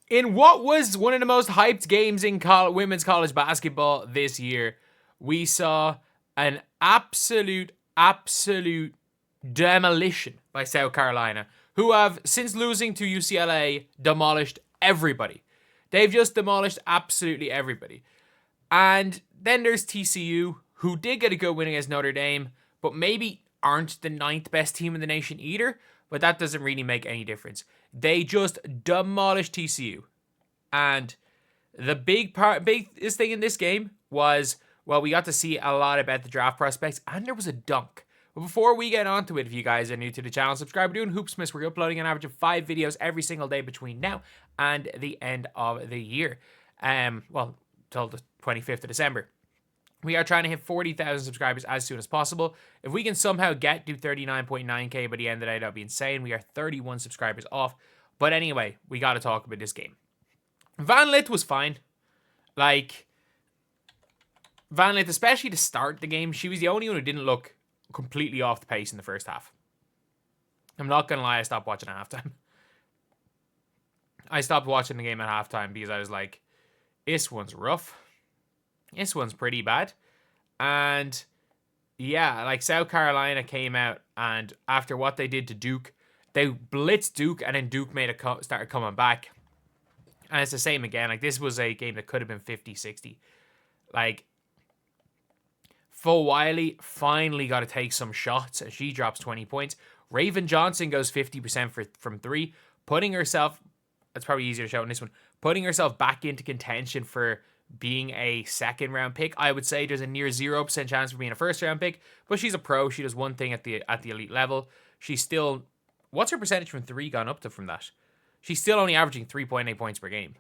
In what was one of the most hyped games in women's college basketball this year, we saw an absolute demolition by South Carolina, who have, since losing to UCLA, demolished everybody. They've just demolished absolutely everybody. And then there's TCU, who did get a good win against Notre Dame, but maybe aren't the 9th best team in the nation either. But that doesn't really make any difference. They just demolished TCU. And the biggest thing in this game was, well, we got to see a lot about the draft prospects, and there was a dunk. But before we get on to it, if you guys are new to the channel, subscribe. We're doing Hoopsmiths. We're uploading an average of 5 videos every single day between now and the end of the year. Well, till the 25th of December. We are trying to hit 40,000 subscribers as soon as possible. If we can somehow get to 39.9k by the end of the day, that'd be insane. We are 31 subscribers off. But anyway, we got to talk about this game. Van Lith was fine. Like, Van Lith, especially to start the game, she was the only one who didn't look completely off the pace in the first half. I'm not going to lie, I stopped watching at halftime. I stopped watching the game at halftime because I was like, this one's rough. This one's pretty bad. And yeah, like South Carolina came out, and after what they did to Duke, they blitzed Duke, and then Duke started coming back. And it's the same again. Like, this was a game that could have been 50-60. Like, Fo Wiley finally got to take some shots, and she drops 20 points. Raven Johnson goes 50% from 3, putting herself, that's probably easier to show in this one, putting herself back into contention for being a second-round pick. I would say there's a near 0% chance for being a first-round pick, but she's a pro. She does one thing at the elite level. She's still, what's her percentage from 3 gone up to from that? She's still only averaging 3.8 points per game,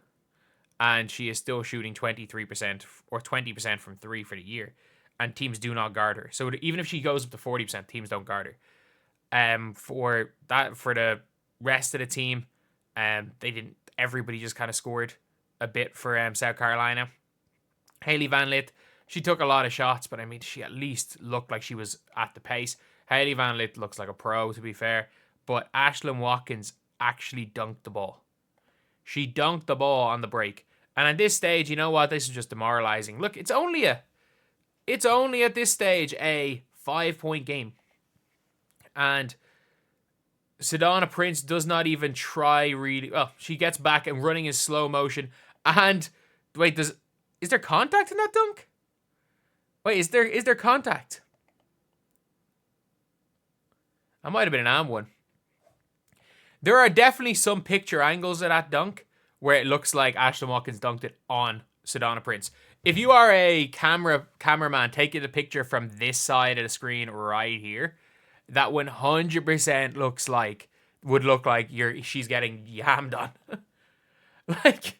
and she is still shooting 23% or 20% from 3 for the year, and teams do not guard her. So even if she goes up to 40%, teams don't guard her. For the rest of the team, they didn't. Everybody just kind of scored a bit for South Carolina. Hailey Van Lith, she took a lot of shots, but I mean, she at least looked like she was at the pace. Hailey Van Lith looks like a pro, to be fair, but Ashlyn Watkins actually dunked the ball. She dunked the ball on the break. And at this stage, you know what? This is just demoralizing. Look, it's only at this stage a 5-point game. And Sedona Prince does not even try really. Well, she gets back and running in slow motion. And wait, is there contact in that dunk? Wait, is there contact? That might have been an and one. There are definitely some picture angles of that dunk where it looks like Ashlyn Watkins dunked it on Sedona Prince. If you are a cameraman taking the picture from this side of the screen right here, that 100% would look like she's getting yammed on. Like,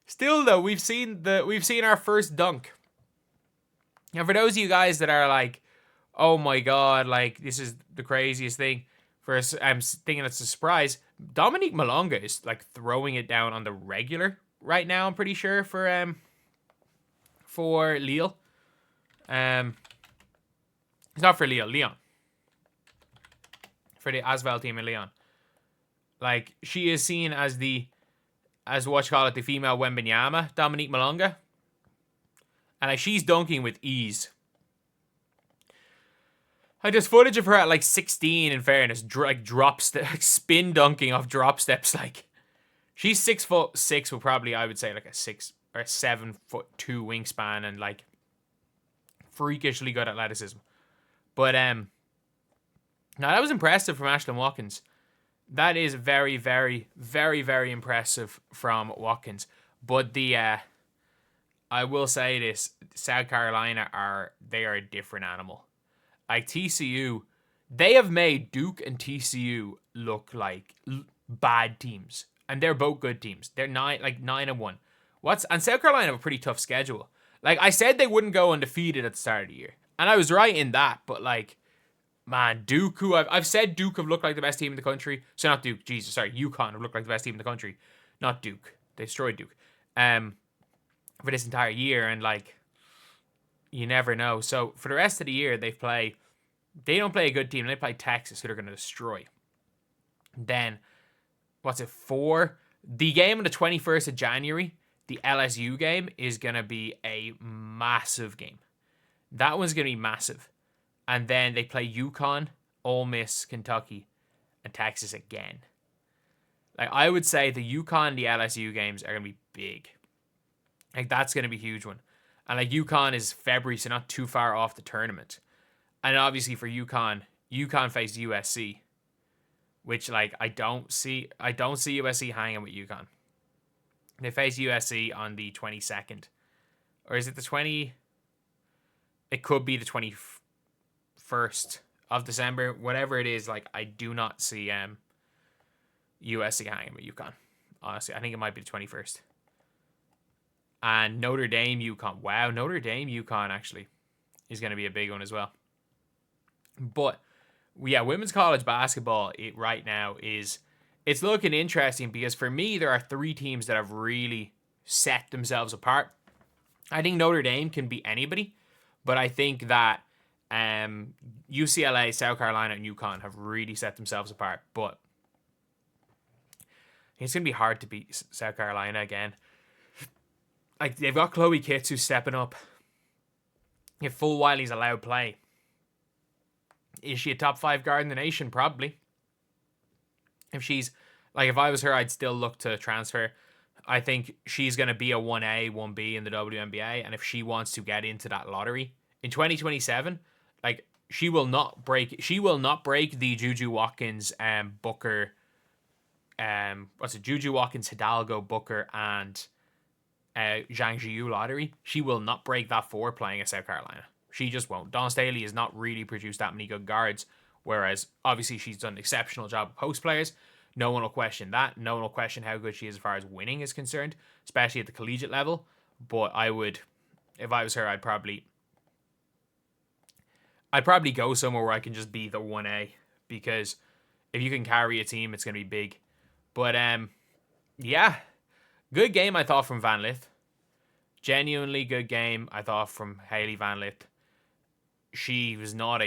still though, we've seen our first dunk. And for those of you guys that are like, oh my god, like, this is the craziest thing, I'm thinking it's a surprise, Dominique Malonga is like throwing it down on the regular right now, I'm pretty sure, for Lille. It's not for Lille, Lyon. For the Asvel team in Lyon. Like, she is seen as the female Wembanyama, Dominique Malonga. And like, she's dunking with ease. Like, there's footage of her at like 16, in fairness, spin dunking off drop steps. Like, she's 6'6", with probably, I would say, like a 6 or 7'2" wingspan, and like freakishly good athleticism. But now that was impressive from Ashlyn Watkins. That is very, very, very, very impressive from Watkins. But I will say this: South Carolina are a different animal. Like, TCU, they have made Duke and TCU look like bad teams, and they're both good teams. They're 9-1. And South Carolina have a pretty tough schedule. Like, I said they wouldn't go undefeated at the start of the year, and I was right in that. But like, man, Duke, who I've said Duke have looked like the best team in the country. So not Duke, UConn have looked like the best team in the country, not Duke. They destroyed Duke, for this entire year, and like, you never know. So for the rest of the year, they don't play a good team. They play Texas, who they're going to destroy. Then, 4? The game on the 21st of January, the LSU game, is going to be a massive game. That one's going to be massive. And then they play UConn, Ole Miss, Kentucky, and Texas again. Like, I would say the UConn and the LSU games are going to be big. Like, that's going to be a huge one. And, like, UConn is February, so not too far off the tournament. And obviously for UConn faced USC, which, like, I don't see USC hanging with UConn. They face USC on the 22nd. Or is it the 20? It could be the 21st of December. Whatever it is, like, I do not see USC hanging with UConn. Honestly, I think it might be the 21st. And Notre Dame, UConn. Wow, Notre Dame, UConn actually is going to be a big one as well. But, yeah, women's college basketball right now it's looking interesting because for me, there are 3 teams that have really set themselves apart. I think Notre Dame can beat anybody, but I think that UCLA, South Carolina, and UConn have really set themselves apart. But it's going to be hard to beat South Carolina again. Like, they've got Chloe Kitts who's stepping up. If Full Wiley's allowed play. Is she a top 5 guard in the nation? Probably. If I was her, I'd still look to transfer. I think she's going to be a 1A, 1B in the WNBA. And if she wants to get into that lottery in 2027, like, she will not break the JuJu Watkins, Booker, JuJu Watkins, Hidalgo, Booker, and Zhang Jiu lottery. She will not break that 4 playing at South Carolina. She just won't. Dawn Staley has not really produced that many good guards, whereas obviously she's done an exceptional job with post players. No one will question that. No one will question how good she is as far as winning is concerned, especially at the collegiate level. But if I was her, I'd probably go somewhere where I can just be the 1A, because if you can carry a team, it's going to be big. But yeah, good game I thought from Van Lith. Genuinely good game I thought from Hailey Van Lith. She's not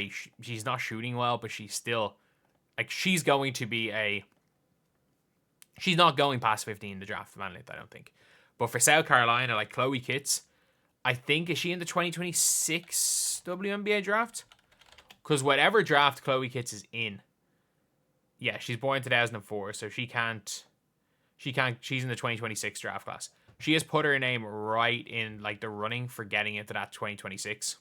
shooting well, but she's still, like, she's going to be she's not going past 15 in the draft, Van Lith, I don't think. But for South Carolina, like, Chloe Kitts, I think, is she in the 2026 WNBA draft? Because whatever draft Chloe Kitts is in, yeah, she's born in 2004, so she's in the 2026 draft class. She has put her name right in, like, the running for getting into that 2026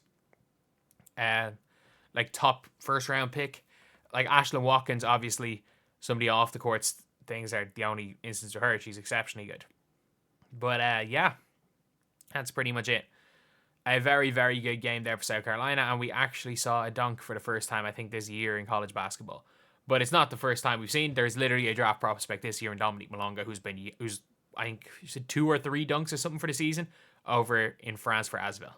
like, top first round pick. Like, Ashlyn Watkins, obviously somebody off the court things are the only instance of her. She's exceptionally good. But yeah, that's pretty much it. A very, very good game there for South Carolina, and we actually saw a dunk for the first time, I think, this year in college basketball. But it's not the first time we've seen. There's literally a draft prospect this year in Dominique Malonga who's I think, 2 or 3 dunks or something for the season over in France for Asvel.